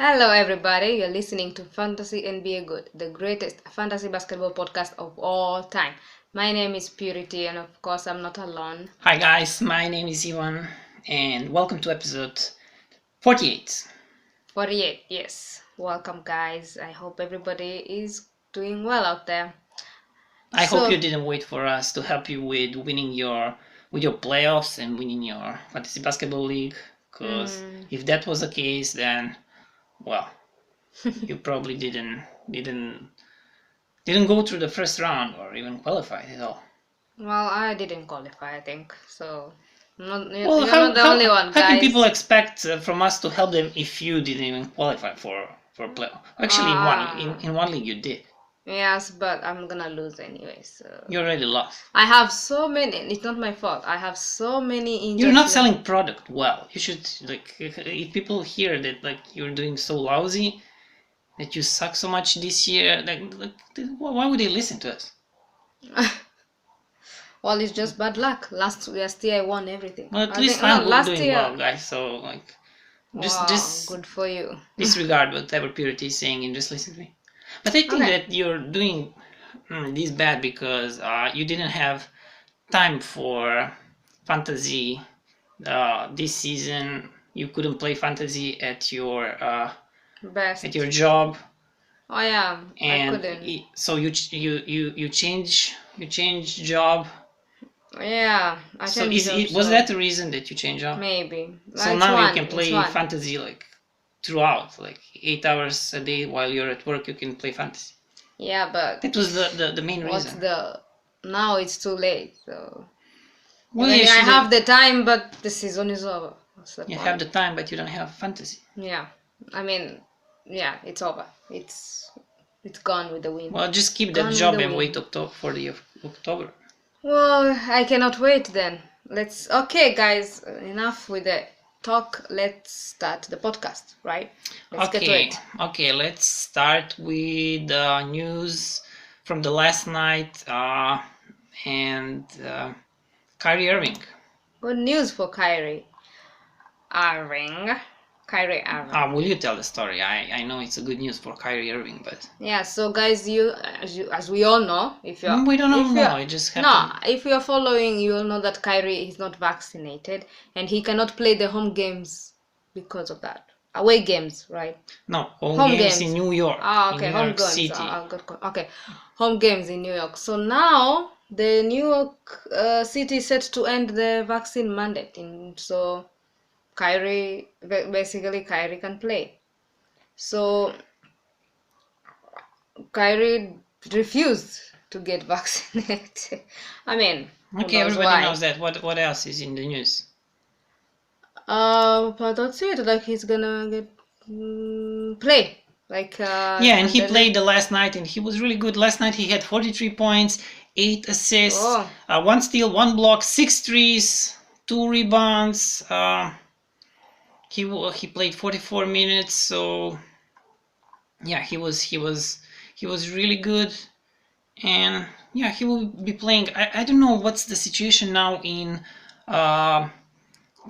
Hello, everybody. You're listening to Fantasy NBA Good, the greatest fantasy basketball podcast of all time. My name is Purity, and of course, I'm not alone. Hi, guys. My name is Ivan, and welcome to episode 48. 48, yes. Welcome, guys. I hope everybody is doing well out there. I hope you didn't wait for us to help you with winning your playoffs and winning your fantasy basketball league. Because if that was the case, then well, you probably didn't go through the first round or even qualify at all. Well, I didn't qualify, I think. So, you're not the only one, guys. How can people expect from us to help them if you didn't even qualify for playoff? Actually, in one league you did. Yes, but I'm gonna lose anyway, so... You already lost. I have so many... It's not my fault. I have so many injuries. You're not selling product well. You should, if people hear that, you're doing so lousy, that you suck so much this year, why would they listen to us? Well, it's just bad luck. Last year I won everything. Well, at least I'm doing well, guys, so, just good for you. Disregard whatever Purity is saying and just listen to me. But I think that you're doing this bad because you didn't have time for fantasy this season. You couldn't play fantasy at your at your job. Oh yeah, and I couldn't. So you change job. Yeah, I changed job. Was that the reason that you changed job? Maybe. So now you can play fantasy throughout, 8 hours a day while you're at work. You can play fantasy. Yeah, but that was the main reason. Now it's too late. So well, I have the time, but the season is over. You have the time, but you don't have fantasy. Yeah, I mean, yeah, it's over. It's gone with the wind. Well, just keep that job and wait for the October. Well, I cannot wait then. Okay, guys, enough with the talk. Let's start the podcast, right? Let's get to it. Okay, let's start with news from the last night and Kyrie Irving. Good news for Kyrie Irving. Will you tell the story? I know it's a good news for Kyrie Irving, but yeah. So guys, as we all know, if you're we don't know. No, it just happened. No, if you're following, you will know that Kyrie is not vaccinated and he cannot play the home games because of that. Away games, right? No, home games in New York. Okay, in home games. City. Okay, home games in New York. So now the New York City is set to end the vaccine mandate, so Kyrie can play. So Kyrie refused to get vaccinated. I mean, okay, everybody knows that. What else is in the news? But that's it. He's gonna get play. Yeah, and he played the last night, and he was really good. Last night he had 43 points, 8 assists, 1 steal, 1 block, 6 threes, 2 rebounds. He played 44 minutes, so yeah, he was really good, and yeah, he will be playing. I don't know what's the situation now in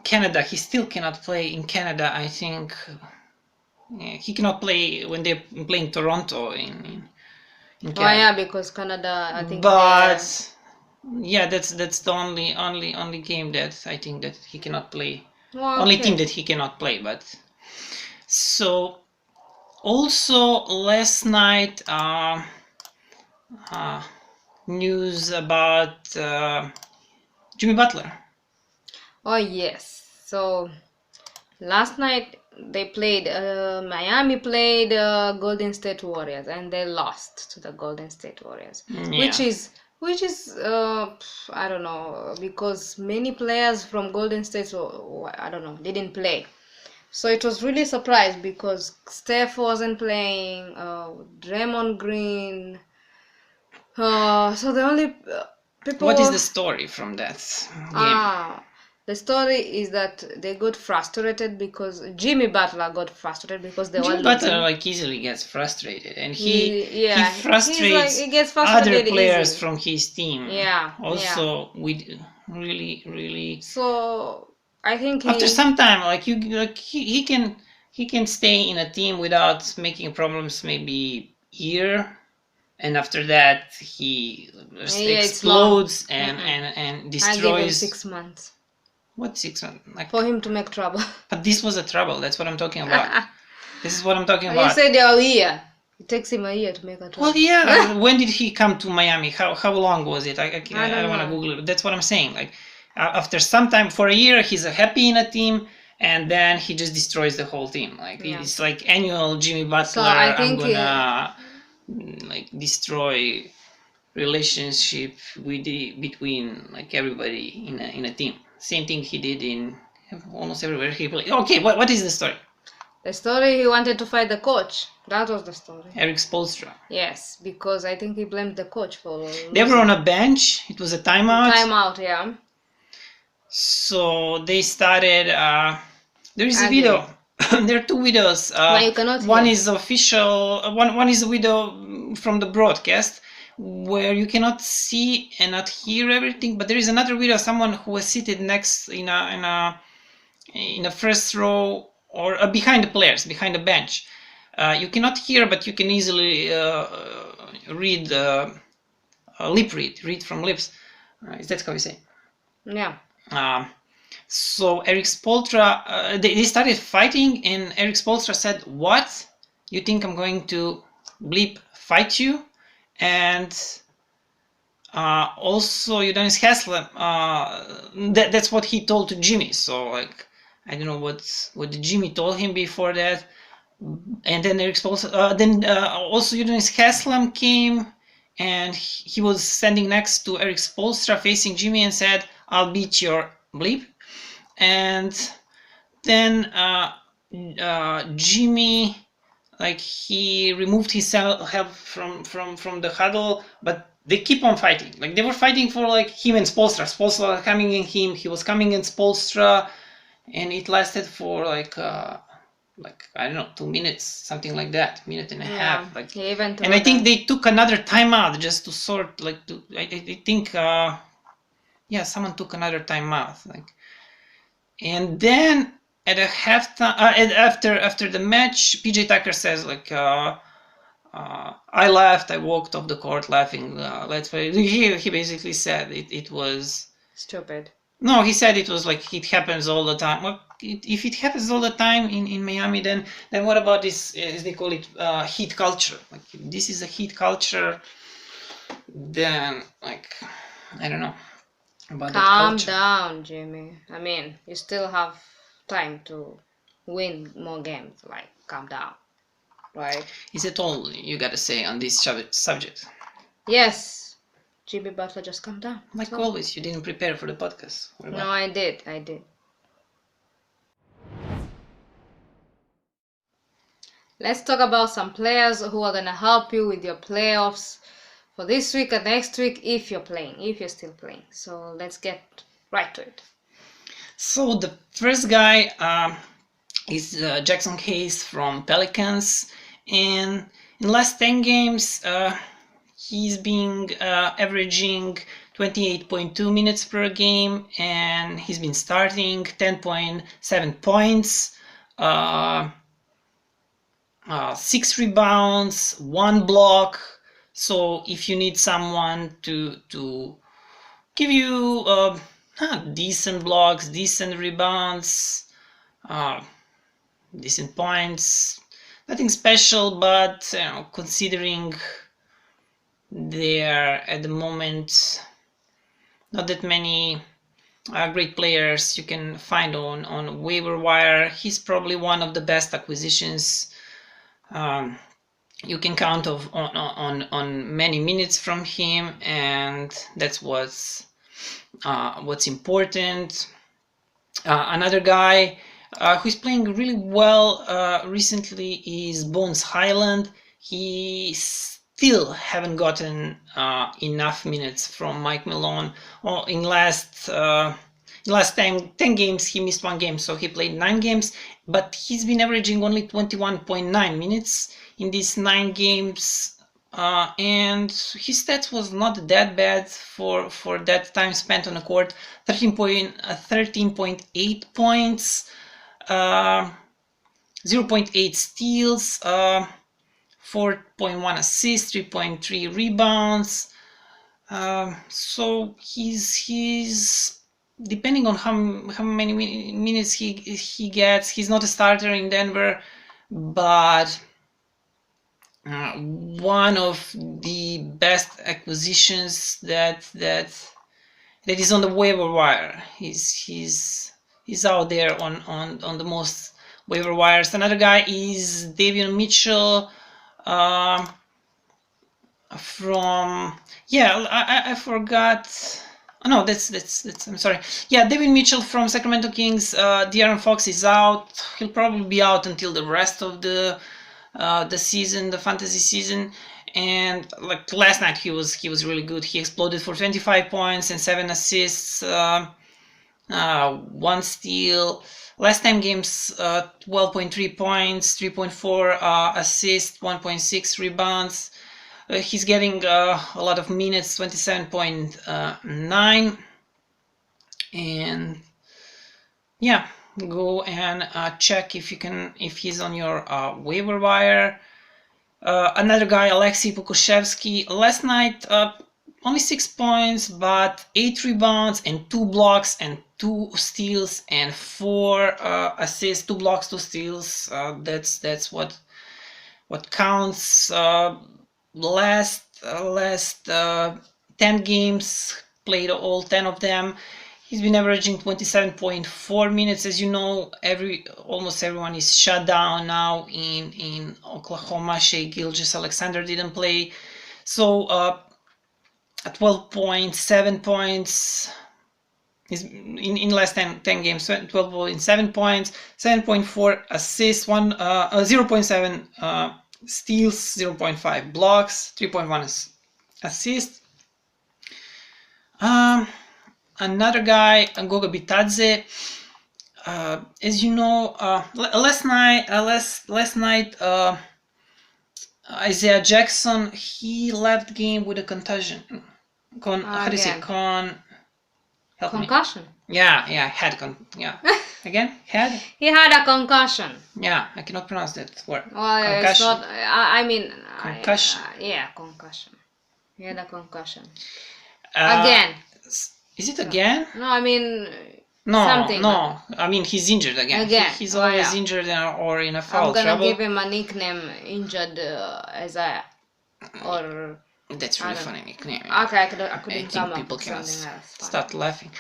Canada. He still cannot play in Canada. I think he cannot play when they're playing Toronto in Canada. Oh yeah, because Canada, I think. But yeah, that's the only game that I think that he cannot play. Well, only team that he cannot play. But so also last night news about Jimmy Butler. Oh yes. So last night they played Miami played Golden State Warriors and they lost to the Golden State Warriors, which is I don't know, because many players from Golden State, I don't know, didn't play. So it was really surprised because Steph wasn't playing, Draymond Green. So the only people. What is the story from that game? The story is that they got frustrated because Jimmy Butler got frustrated because they were losing. Jimmy Butler easily gets frustrated, and he frustrates other players from his team. Yeah. Also, with really. So I think after some time, he can he can stay in a team without making problems maybe year, and after that he just explodes and destroys. I give him 6 months. What 6 months? Like, for him to make trouble. But this was a trouble. That's what I'm talking about. This is what I'm talking about. You said a year. It takes him a year to make a trouble. Well, yeah. When did he come to Miami? How long was it? I don't want to know. Google it. But that's what I'm saying. Like, after some time, for a year, he's happy in a team, and then he just destroys the whole team. Like, it's like annual Jimmy Butler. So I think I'm gonna like destroy relationship between like everybody in a team. Same thing he did in almost everywhere he played. Okay, what is the story? The story, he wanted to fight the coach. That was the story. Eric Spoelstra. Yes, because I think he blamed the coach for losing. They were on a bench. It was a timeout. Timeout, yeah. So they started. There is a video. There are two videos. You cannot one hear. is official. One is a video from the broadcast where you cannot see and not hear everything. But there is another video. Someone who was seated next in a first row or behind the players, behind the bench. You cannot hear, but you can easily read, read from lips. Is that how you say? Yeah. So Eric Spoelstra, they started fighting, and Eric Spoelstra said, "What? You think I'm going to bleep fight you?" And also Udonis Haslem, that's what he told to Jimmy. So like, I don't know what Jimmy told him before that. And then Eric Spoelstra, also Udonis Haslem came, and he was standing next to Eric Spoelstra facing Jimmy and said, "I'll beat your bleep." And then Jimmy, like, he removed himself from the huddle, but they keep on fighting. Like, they were fighting for like him and Spoelstra. Spoelstra coming in him, he was coming in Spoelstra, and it lasted for like I don't know, 2 minutes, something like that, minute and a half. Like, and I think they took another timeout just to sort like to. I think someone took another timeout, like, and then at a halftime, after the match, PJ Tucker says like, I laughed, I walked off the court laughing. Let's play. He basically said it was stupid. No, he said it was like it happens all the time. Well, if it happens all the time in Miami, then what about this, as they call it, heat culture? Like, if this is a heat culture, then like, I don't know about that culture. Calm down, Jimmy. I mean, you still have time to win more games. Like, calm down, right? Is that all you gotta say on this subject? Yes. Jimmy Butler, just calm down. Like always, you didn't prepare for the podcast. No, I did. Let's talk about some players who are going to help you with your playoffs for this week and next week if you're still playing. So let's get right to it. So the first guy is Jackson Hayes from Pelicans. And in the last 10 games, he's been averaging 28.2 minutes per game, and he's been starting 10.7 points, 6 rebounds, 1 block. So if you need someone to give you decent blocks, decent rebounds, decent points, nothing special, but considering there at the moment not that many great players you can find on waiver wire, he's probably one of the best acquisitions. You can count on many minutes from him, and that's what's important. Another guy who's playing really well recently is Bones Highland. He still haven't gotten enough minutes from Mike Malone. In last 10 games, he missed 1 game, so he played 9 games, but he's been averaging only 21.9 minutes in these 9 games, and his stats was not that bad for that time spent on the court. 13.8 points, 0.8 steals, 4.1 assists, 3.3 rebounds. So he's depending on how many minutes he gets. He's not a starter in Denver, but one of the best acquisitions that is on the waiver wire. He's out there on the most waiver wires. Another guy is Davion Mitchell. From I forgot. Oh, no, that's I'm sorry. Yeah, Davion Mitchell from Sacramento Kings. De'Aaron Fox is out. He'll probably be out until the rest of the season, the fantasy season. And like last night, he was really good. He exploded for 25 points and 7 assists, 1 steal. Last 10 games, 12.3 points, 3.4 assists, 1.6 rebounds. He's getting a lot of minutes, 27.9. And yeah, go and check if he's on your waiver wire. Another guy, Alexei Pokusevski. Last night, only 6 points, but 8 rebounds and 2 blocks and 2 steals and 4 assists. 2 blocks, 2 steals. That's what counts. Last 10 games, played all 10 of them. He's been averaging 27.4 minutes. As you know, almost everyone is shut down now in Oklahoma. Shai Gilgeous-Alexander didn't play. So 12.7 points in last 10 games, 12.7 points, 7.4 assists, 0.7 steals, 0.5 blocks, 3.1 assists. Another guy, Goga Bitadze. As you know, last night, Isaiah Jackson, he left game with a concussion. How do you say? Concussion. Yeah, Again, had? He had a concussion. Yeah, I cannot pronounce that word. Well, concussion. It's not. I mean. Concussion. Concussion. He had a concussion. Again. Is it again? No, I mean. No, something. No. I mean, he's injured again. He's always injured or in a foul trouble. I'm gonna give him a nickname, Injured Isaiah. Or. That's really funny nickname. Okay, I couldn't come up with something else. Stop laughing.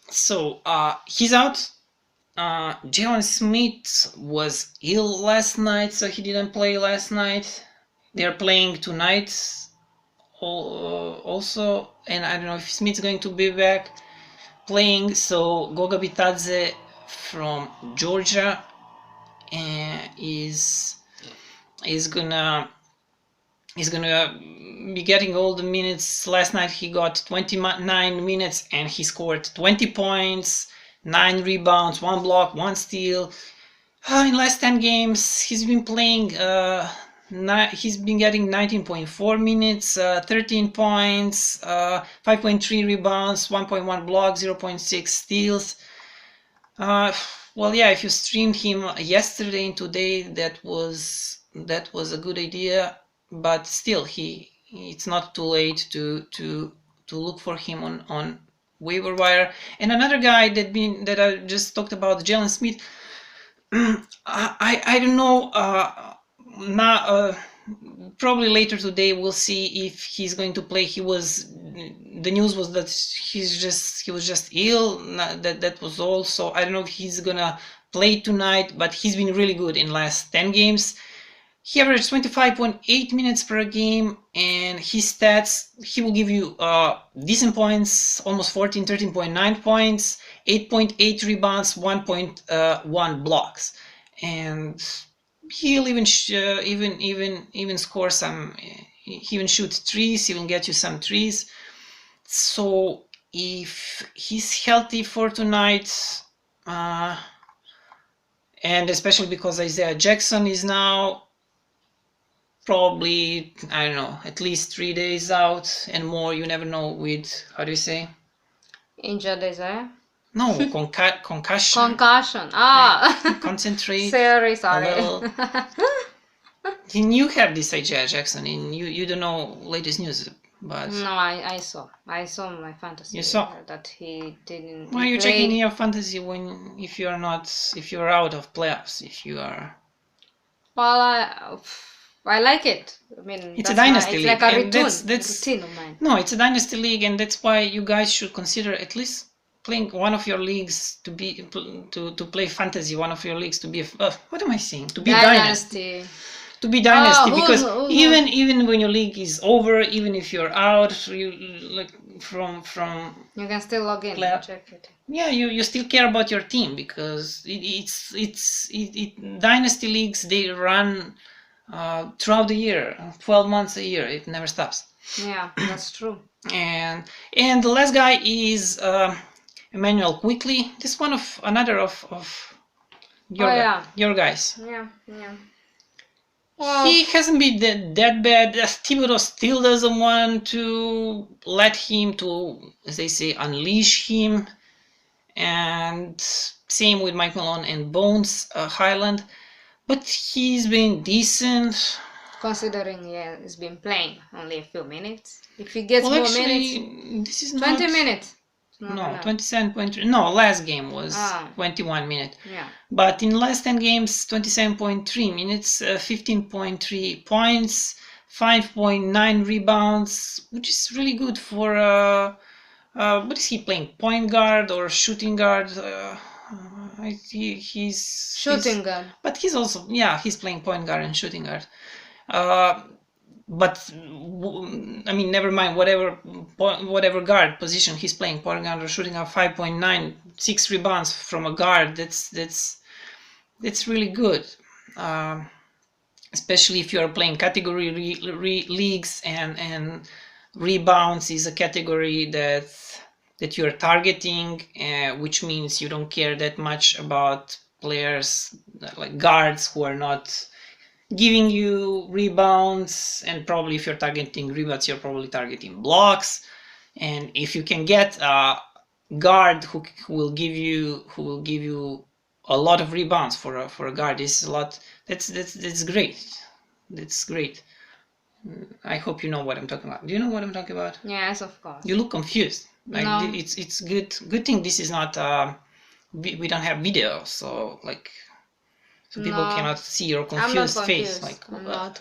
So he's out. Jalen Smith was ill last night, so he didn't play last night. They're playing tonight also, and I don't know if Smith's going to be back playing. So Goga Bitadze from Georgia is gonna be getting all the minutes. Last night he got 29 minutes and he scored 20 points, 9 rebounds, 1 block, 1 steal. In last 10 games he's been playing, he's been getting 19.4 minutes, 13 points, 5.3 rebounds, 1.1 block, 0.6 steals. Well, yeah, if you streamed him yesterday and today, that was a good idea. But still, it's not too late to look for him on waiver wire. And another guy that I just talked about, Jalen Smith. I don't know. Now, probably later today we'll see if he's going to play. The news was that he was just ill. That was all. So I don't know if he's gonna play tonight. But he's been really good in last 10 games. He averaged 25.8 minutes per game, and his stats, he will give you decent points, almost 13.9 points, 8.8 rebounds, 1.1 blocks, and he'll even score some. He even shoot threes. He will get you some threes. So if he's healthy for tonight, and especially because Isaiah Jackson is now probably, I don't know, at least 3 days out and more. You never know with, how do you say? Injured Isaiah? No, concussion. Concussion. Ah. Concentrate. Sorry. A little. And you have this Isaiah Jackson, and you don't know latest news, but No, I saw my fantasy. You saw? That he didn't. why are he you checking played- your fantasy if you're out of playoffs? If you are, Well, I like it. I mean, It's a that's dynasty it's league, like a and routine. that's Routine of mine. no, it's a dynasty league, and that's why you guys should consider at least playing one of your leagues to play fantasy. One of your leagues to be what am I saying? To be dynasty. To be dynasty, because even when your league is over, even if you're out, you like from You can still log in Play- and check it. yeah, you still care about your team, because dynasty leagues, they run throughout the year, 12 months a year. It never stops. Yeah, that's true. And the last guy is Emmanuel Quickly. This one of another of your guys. Yeah. Well, He hasn't been that bad. Thibodeau still doesn't want to let him to, as they say, unleash him. And same with Mike Malone and Bones Highland. But he's been decent. considering he's been playing only a few minutes. If he gets Well, more actually, minutes, this is 20 not... minutes. No, 27.3. No, last game was 21 minutes. Yeah. But in last 10 games, 27.3 minutes, 15.3 points, 5.9 rebounds, which is really good for... what is he playing? Point guard or shooting guard? He's Shooting guard. But he's also... Yeah, he's playing point guard and shooting guard. But I mean, never mind whatever guard position he's playing, point guard or shooting out 5.9, 6 rebounds from a guard. That's really good, especially if you are playing category leagues, and rebounds is a category that you are targeting, which means you don't care that much about players like guards who are not giving you rebounds. And probably if you're targeting rebounds, you're probably targeting blocks. And if you can get a guard who will give you a lot of rebounds for a guard, this is a lot. That's great. That's great. I hope you know what I'm talking about. Do you know what I'm talking about? Yes, of course. You look confused. Like, no. It's good thing this is not we don't have video, so people cannot see your confused face. Like,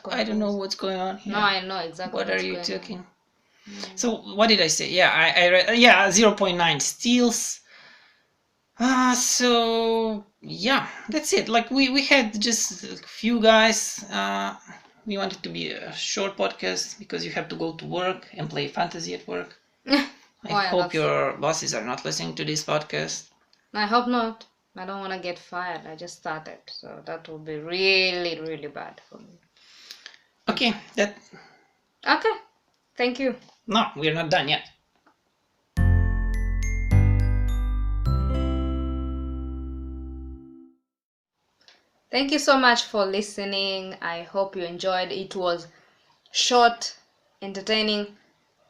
I don't know what's going on here. No, I know exactly what are you talking. So what did I say? Yeah, I read 0.9 steals. So yeah, that's it. Like we had just a few guys. We wanted to be a short podcast because you have to go to work and play fantasy at work. I hope your bosses are not listening to this podcast. I hope not. I don't want to get fired. I just started, so that would be really, really bad for me. Okay, Okay, thank you. No, we're not done yet. Thank you so much for listening. I hope you enjoyed. It was short, entertaining,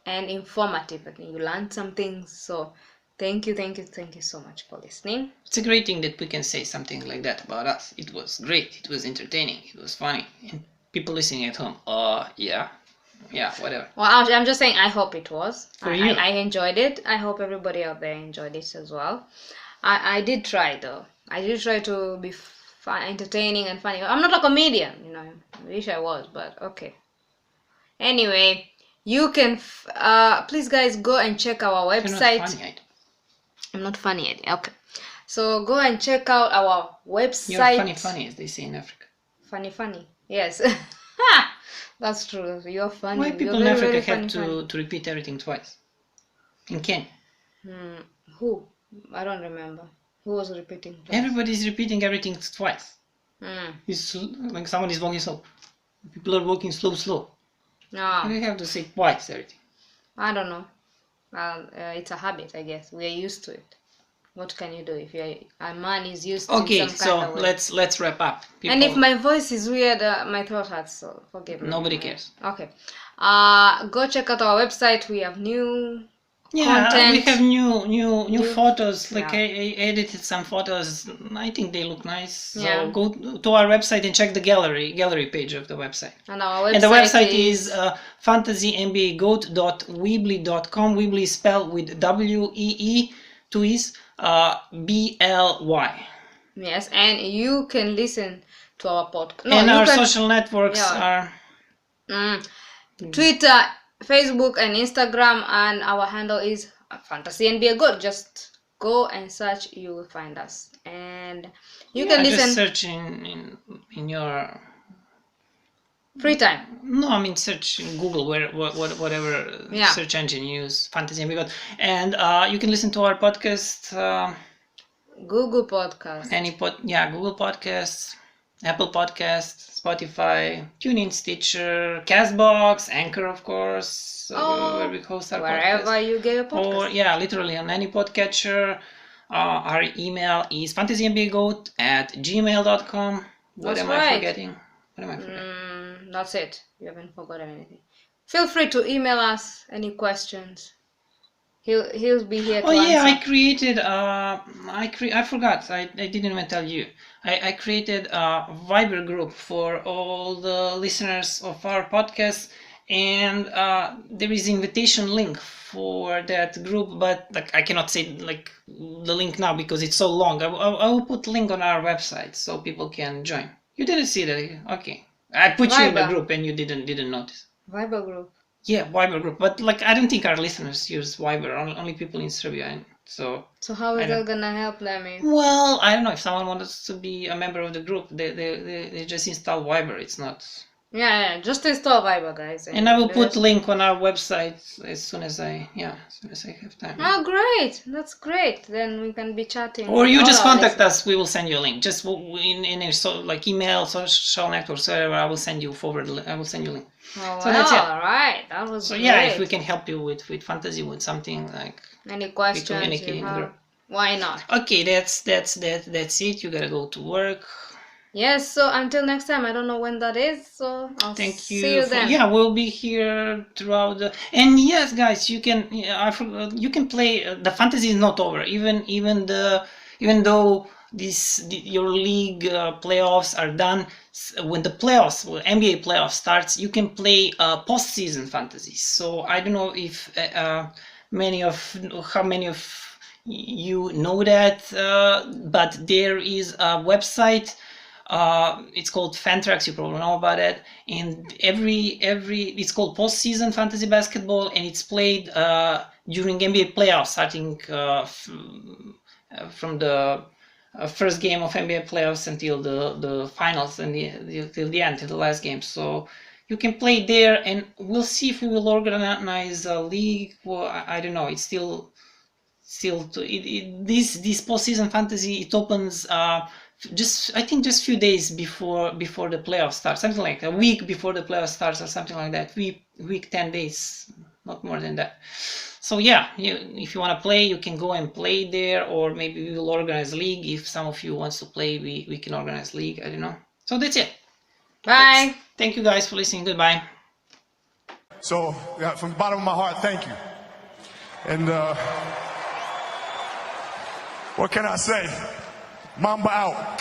and informative. I think you learned some things. So thank you so much for listening. It's a great thing that we can say something like that about us. It was great. It was entertaining. It was funny. And people listening at home, yeah, whatever. Well, I'm just saying I hope it was. For you. I enjoyed it. I hope everybody out there enjoyed it as well. I did try though. I did try to be entertaining and funny. I'm not a comedian, I wish I was, but okay. Anyway, you can please guys go and check our website. You're not funny, I'm not funny, okay. So go and check out our website. You're funny, as they say in Africa. Funny, yes. That's true. You're funny. Why people in Africa have to repeat everything twice? In Kenya. Who? I don't remember. Who was repeating twice? Everybody's repeating everything twice. It's like someone is walking slow. People are walking slow. No. You have to say twice everything. I don't know. It's a habit, I guess. We are used to it. What can you do if a man is used to okay, some kind of way? let's wrap up. People, and if my voice is weird, my throat hurts, so forgive me. Nobody cares. Okay. Go check out our website. We have new content. we have new photos. Like Yeah. I edited some photos. I think they look nice. So Yeah. go to our website and check the gallery page of the website. And our website, And the website is fantasynbagoat.weebly.com. Weebly is spelled with W-E-E, two E's, B-L-Y. Yes, and you can listen to our podcast. No, and our social networks are Twitter, Facebook, and Instagram, and our handle is Fantasy and Be a Goat. Just go and search, you will find us, and you can listen. Just search in your free time. No, I mean search in Google, whatever search engine you use, Fantasy and Be a Goat, and you can listen to our podcast. Google Podcasts. Google Podcasts, Apple Podcasts, Spotify, TuneIn, Stitcher, Castbox, Anchor, of course, where we host our wherever podcast. You get a podcast. Or literally on any podcatcher. Our email is fantasyandbeagoat@gmail.com. What am I forgetting? That's it. You haven't forgotten anything. Feel free to email us any questions. He'll be here to answer. I created I forgot. I didn't even tell you. I created a Viber group for all the listeners of our podcast, and there is invitation link for that group, but I cannot say the link now because it's so long. I will put link on our website so people can join. You didn't see that? Okay. I put you in the group and you didn't notice. Viber group. Yeah, Viber group, but I don't think our listeners use Viber. Only people in Serbia. So how is that gonna help them? Well, I don't know. If someone wants to be a member of the group, they just install Viber. It's not. Yeah, just install Viber, guys. And I will put link on our website as soon as I have time. Oh, great! That's great. Then we can be chatting. Or you just contact us. We will send you a link. Just in email, social networks, whatever. I will send you forward. I will send you a link. Oh, so that's it. All right, that was great. If we can help you with fantasy, with something like any questions you have, why not? Okay, that's it. You gotta go to work. Yes, so until next time, I don't know when that is, so I'll see you then. Yeah, we'll be here throughout the... And yes, guys, you can play... the fantasy is not over, even though your league playoffs are done. When the NBA playoffs starts, you can play postseason fantasy. So I don't know if how many of you know that, but there is a website. It's called Fantrax. You probably know about it. And it's called postseason fantasy basketball, and it's played during NBA playoffs, starting from the first game of NBA playoffs until the finals and till the end, till the last game. So you can play there, and we'll see if we will organize a league. Well, I don't know. It's still this postseason fantasy. It opens just few days before the playoffs start, something like a week before the playoffs starts or something like that. Week 10 days, not more than that. So if you want to play, you can go and play there, or maybe we will organize a league. If some of you wants to play, we can organize a league. I don't know. So that's it. Bye. Thank you guys for listening. Goodbye. So from the bottom of my heart, thank you. And what can I say? Mamba out.